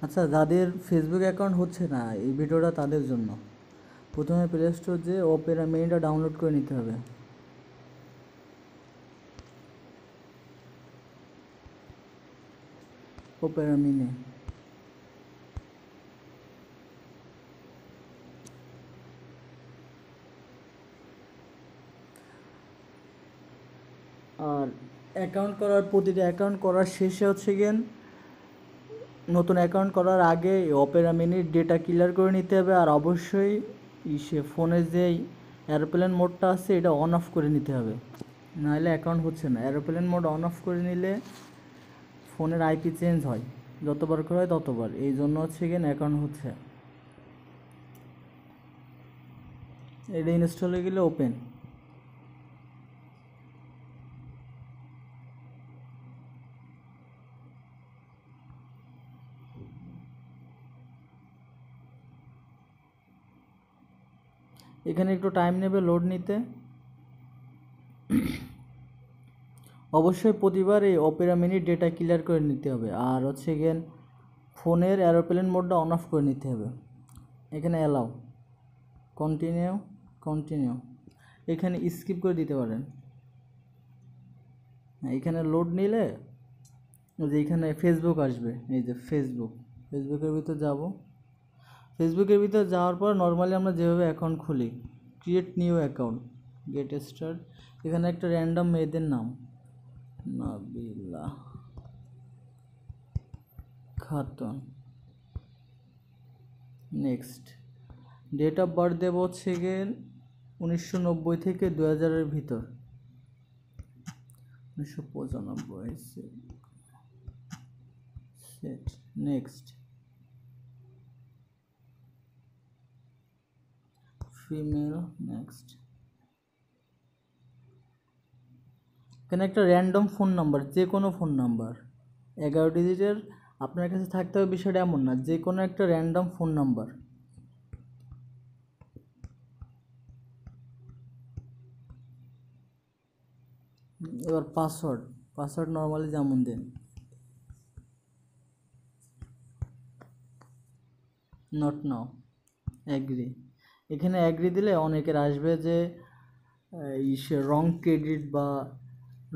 আচ্ছা, যাদের Facebook account হচ্ছে না, এই ভিডিওটা তাদের জন্য। প্রথমে প্লে স্টোর যে অপেরা মিনিটা ডাউনলোড করে নিতে হবে। অপেরা মিনি, আর প্রতিটা অ্যাকাউন্ট করার শেষে হচ্ছে গিয়ে নতুন অ্যাকাউন্ট করার আগে অপেরা মিনির ডেটা ক্লিয়ার করে নিতে হবে। আর অবশ্যই ফোনের যেই এরোপ্লেন মোডটা আছে এটা অন অফ করে নিতে হবে, নাহলে অ্যাকাউন্ট হচ্ছে না। এরোপ্লেন মোড অন অফ করে নিলে ফোনের আইপি চেঞ্জ হয়, যতবার করে হয় ততবার, এই জন্য হচ্ছে গিয়ে অ্যাকাউন্ট হচ্ছে। এটা ইনস্টল হয়ে গেলে ওপেন। এখানে একটু টাইম নেবে লোড নিতে। অবশ্যই প্রতিবার এই অপেরা মিনির ডেটা ক্লিয়ার করে নিতে হবে। আর হচ্ছে গিয়ে ফোনের এরোপ্লেন মোডটা অন অফ করে নিতে হবে। এখানে অ্যালাউ, কন্টিনিউ, কন্টিনিউ, এখানে স্কিপ করে দিতে পারেন। এখানে লোড নিলে যে এখানে ফেসবুক আসবে, এই যে ফেসবুকের ভিতর যাব। ফেসবুকের ভিতর যাওয়ার পর নর্মালি আমরা যেভাবে অ্যাকাউন্ট খুলি, create new account, get start, এখানে একটা র্যান্ডম মেয়েদের নাম, Nabila Khatun, next. Date of birth দেবো হচ্ছে গিয়ে 1990 থেকে 2000-এর ভিতর, 1995, সেট, নেক্সট। Female, next. এখানে একটা র্যান্ডম ফোন নাম্বার, যে কোনো ফোন নাম্বার 11 ডিজিটের আপনার কাছে থাকতে হবে, বিষয়টা এমন না, যে কোনো একটা র্যান্ডম ফোন নাম্বার। এবার পাসওয়ার্ড নর্মালি যেমন দেন, নট নাও, অ্যাগ্রি। এখানে অ্যাগ্রি দিলে অনেকের আসবে যে রং ক্রেডিট বা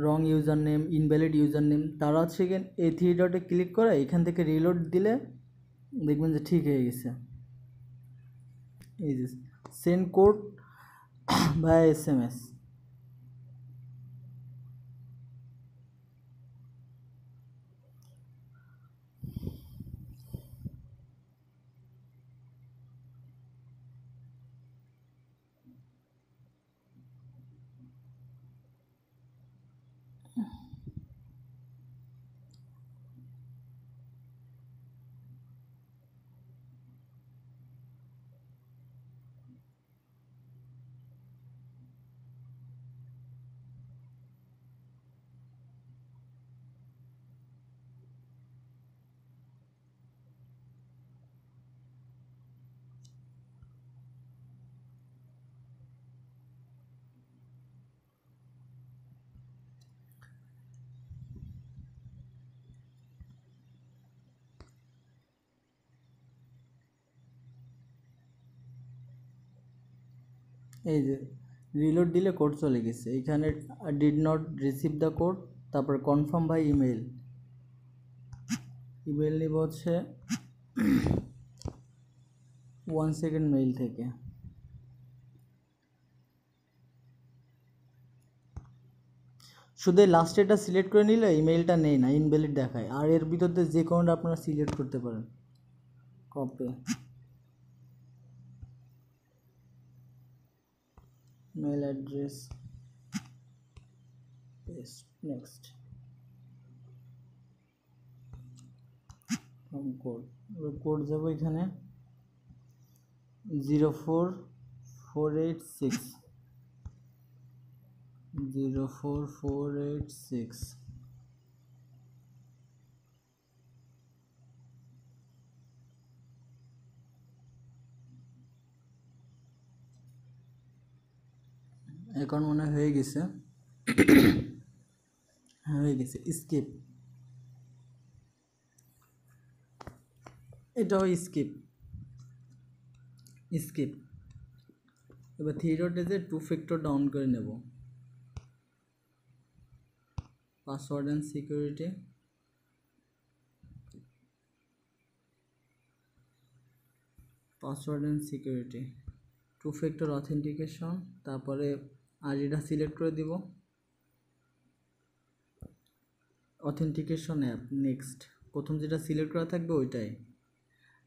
wrong user name, invalid user name. তারা হচ্ছে এখানে এই থ্রি ডটে ক্লিক করে এখান থেকে রিলোড দিলে দেখবেন যে ঠিক হয়ে গেছে। এই যে সেন্ড কোড ভায়া SMS। এই যে রিলোড দিলে কোড চলে গেছে। এখানে did not receive the code, তারপর কনফার্ম বাই ইমেল। ইমেল নিব হচ্ছে 1 সেকেন্ড মেইল থেকে। শুধু লাস্টে এটা সিলেক্ট করে নিলে ইমেলটা নেই না, ইনভ্যালিড দেখায়। আর এর ভিতরে যে কোনোটা আপনারা সিলেক্ট করতে পারেন। Copy, mail address, paste, next. Code যাবো এখানে 04486, 04486। এখন মনে হয়ে গেছে, হয়ে গেছে। স্কিপ, এটাও স্কিপ স্কিপ। এবার থ্রি ডটে যে টু ফ্যাক্টর ডাউন করে নেব, password and security, password and security, two factor authentication, তারপরে আইডিটা সিলেক্ট করে দিব, অথেন্টিকেশন অ্যাপ, নেক্সট, প্রথম যেটা সিলেক্ট করা থাকবে ওইটাই।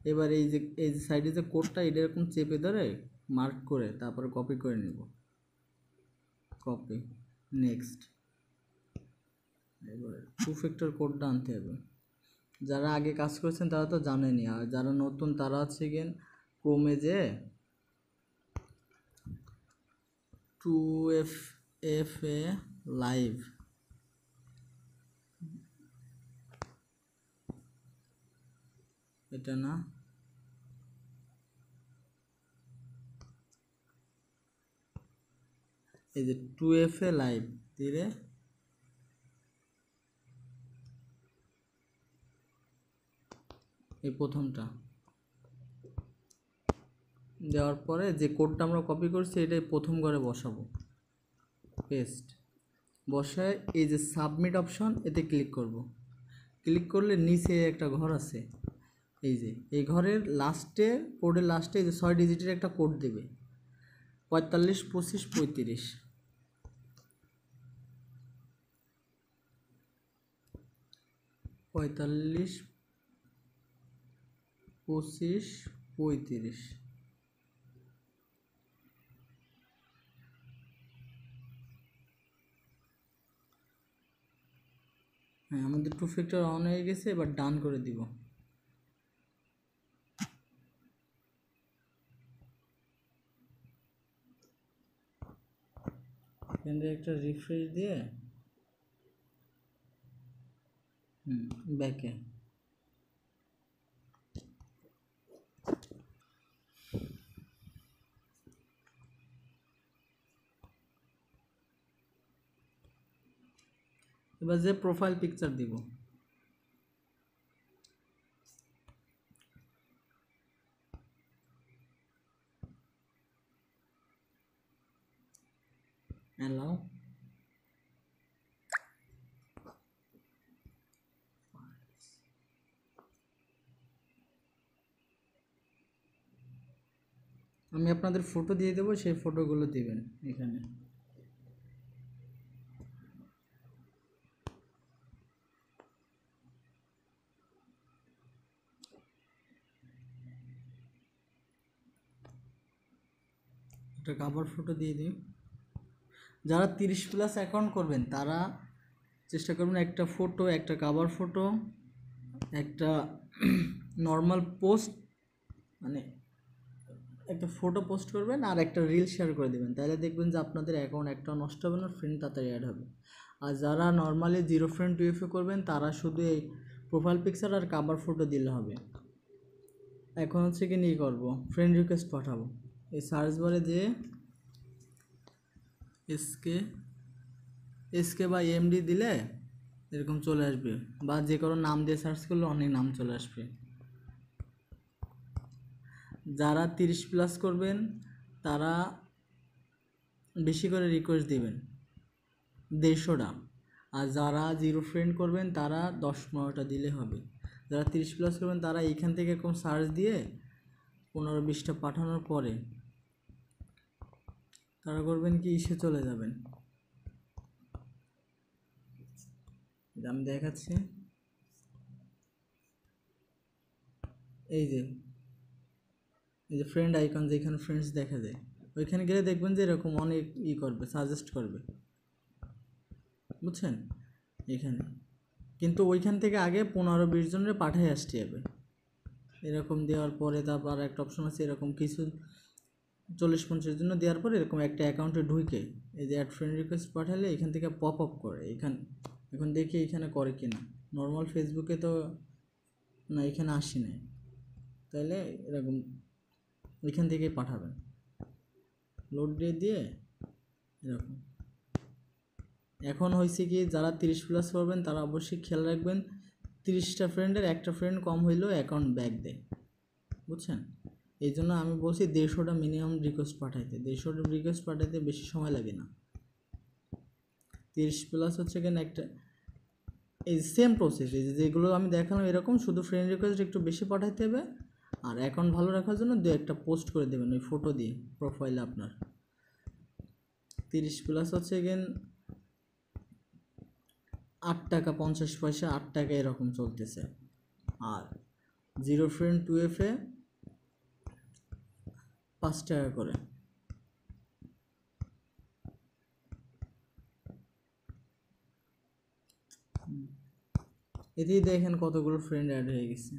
এবার এই যে সাইডে যে কোডটা এটা এরকম চেপে ধরে মার্ক করে তারপরে কপি করে নেব, কপি, নেক্সট। এবার টু ফ্যাক্টর কোডটা আনতে হবে। যারা আগে কাজ করেছেন তারা তো জানেনি, আর যারা নতুন তারা হচ্ছে গিয়ে ক্রোমে যে 2FA লাইভ, এটা না, এই যে 2FA লাইভ দিয়ে এই প্রথমটা দেওয়ার পরে যে কোডটা আমরা কপি করছি এটাই প্রথম ঘরে বসাবো, পেস্ট, বসায় এই যে সাবমিট অপশন এতে ক্লিক করব। ক্লিক করলে নিচে একটা ঘর আছে, এই যে এই ঘরের লাস্টে, কোডের লাস্টে এই যে 6 ডিজিটের একটা কোড দেবে, 45 25 35, 45 25 35। হ্যাঁ, আমাদের টু ফ্যাক্টর অন হয়ে গেছে, এবার ডান করে দিব। এখানে একটা রিফ্রেশ দিয়ে ব্যাকে, এবার যে প্রোফাইল পিকচার দিব, অ্যালাউ, আমি আপনাদের ফটো দিয়ে দেবো, সেই ফটোগুলো দিবেন এখানে। একটা কাভার ফটো দিয়ে দিই। যারা 30+ অ্যাকাউন্ট করবেন তারা চেষ্টা করবেন একটা ফটো, একটা কাভার ফটো, একটা নর্মাল পোস্ট, মানে একটা ফটো পোস্ট করবেন আর একটা রিল শেয়ার করে দেবেন, তাহলে দেখবেন যে আপনাদের অ্যাকাউন্ট একটা নষ্ট হবে না, ফ্রেন্ড তাড়াতাড়ি অ্যাড হবে। আর যারা নর্মালি 0 ফ্রেন্ড 2FA করবেন তারা শুধু এই প্রোফাইল পিকচার আর কাভার ফটো দিলে হবে। এখন হচ্ছে কি নিয়ে করবো, ফ্রেন্ড রিকোয়েস্ট পাঠাবো, এই সার্চ বারে দিয়ে এসকে বা এমডি দিলে এরকম চলে আসবে, বা যে কোনো নাম দিয়ে সার্চ করলে অনেক নাম চলে আসবে। যারা 30+ করবেন তারা বেশি করে রিকোয়েস্ট দিবেন, 150টা। আর যারা 0 ফ্রেন্ড করবেন তারা 10-15টা দিলে হবে। যারা 30+ করবেন তারা এইখান থেকে এরকম সার্চ দিয়ে 15-20টা পাঠানোর পরে তারা করবেন কি, ইসে চলে যাবেন, আমি দেখাচ্ছি, এই যে ফ্রেন্ড আইকন যেখানে ফ্রেন্ডস দেখা যায় ওইখানে গেলে দেখবেন যে এরকম অনেক করবে, সাজেস্ট করবে, বুঝছেন এখানে। কিন্তু ওইখান থেকে আগে 15-20 জনের পাঠায় আসতে হবে। এরকম দেওয়ার পরে তারপর একটা অপশন আছে, এরকম কিছু 40-50 জন্য দেওয়ার পরে এরকম একটা অ্যাকাউন্টে ঢুকে এই যে অ্যাড ফ্রেন্ড রিকোয়েস্ট পাঠালে এখান থেকে পপ আপ করে, এখন দেখি এখানে করে কিনা। নর্মাল ফেসবুকে তো না, এখানে আসি নাই, তাইলে এরকম এখান থেকেই পাঠাবেন, লোড দিয়ে এরকম। এখন হয়েছে কি, যারা 30+ করবেন তারা অবশ্যই খেয়াল রাখবেন 30টা ফ্রেন্ডের একটা ফ্রেন্ড কম হইলেও অ্যাকাউন্ট ব্যাক দেয়। বুঝছেন? এই জন্য আমি বলছি 150টা মিনিমাম রিকোয়েস্ট পাঠাইতে, 150টা রিকোয়েস্ট পাঠাইতে বেশি সময় লাগে না। 30 প্লাস হচ্ছে কেন একটা এই সেম প্রসেস, এই যেগুলো আমি দেখালাম এরকম, শুধু ফ্রেন্ড রিকোয়েস্ট একটু বেশি পাঠাইতে হবে আর অ্যাকাউন্ট ভালো রাখার জন্য দু একটা পোস্ট করে দেবেন ওই ফটো দিয়ে প্রোফাইলে আপনার। 30 প্লাস হচ্ছে গেন 8 টাকা 50 পয়সা, 8 টাকা এরকম চলতেছে। আর জিরো ফ্রেন্ড 2F-এ 5 টাকা করে। এতেই দেখেন কতগুলো ফ্রেন্ড অ্যাড হয়ে গেছে।